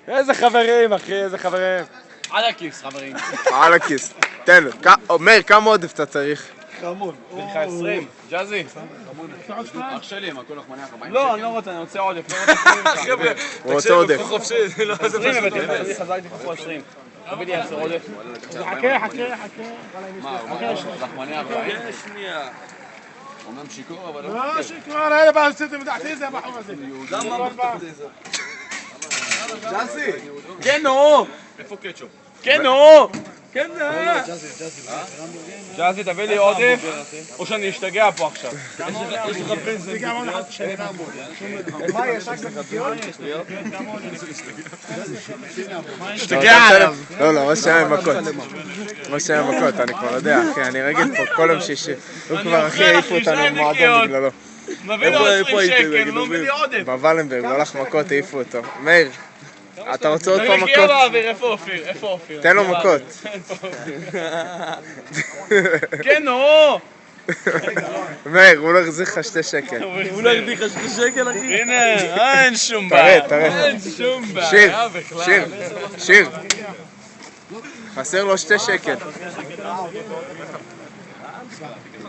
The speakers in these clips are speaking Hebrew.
איזה חברים, אחי, איזה חברים. על הכיס, חברים. על הכיס. תן, מאיר, כמה עודף אתה צריך? חמוד. בן לך 20, ג'אזי. אח שלי, מה כל החמניה 40 שקל? לא, אני לא רוצה, אני רוצה עודף, לא רוצה 20. חבר'ה, הוא רוצה עודף. תקשיב, חופשי, לא, זה 20 פשוט. הבאתי, חזרתי חפו 20. תביא לי 10 עודף. חכה. מה, לחמניה 40? שנייה. אומנם שיכור, אבל لا شكرا هذا بقى ست مدحتي زي ما حمزه ג'אסי! כן, נו! איפה קטשופ? כן, נו! כן, ג'אזי, תביא לי עודף, או שאני אשתגע פה עכשיו. השתגע עליו. לא, לא, מה שהיה מכות. מה שהיה מכות, אני כבר יודע, אחי, אני רגיל פה כל יום שישי. הוא כבר הכי העיפו אותנו במועדון בגללו. מביא לו 20 שקל, לא מביא לי עודף. בוולנברג, הוא הלך מכות, העיפו אותו. מאיר, אתה רוצה עוד פעם תגיד, מכות? באוויר, איפה אופיר? איפה אופיר? תן לו מכות. כן, נו! מאיר, הוא לא החזיר לך 2 שקל. הוא לא הרדיך 2 שקל, אחי? הנה, אין שום בעיה. תראה. אין שום שיר, בעיה בכלל. שיר. חסר לו 2 שקל.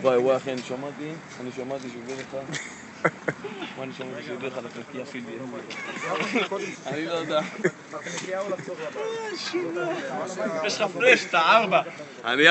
וואי, אחי, אני שמעתי שהוא הביא לך. מה אני שמעתי שהוא הביא לך לקלקיה פילי? אני לא יודע. יש לך פרש, אתה 4. אני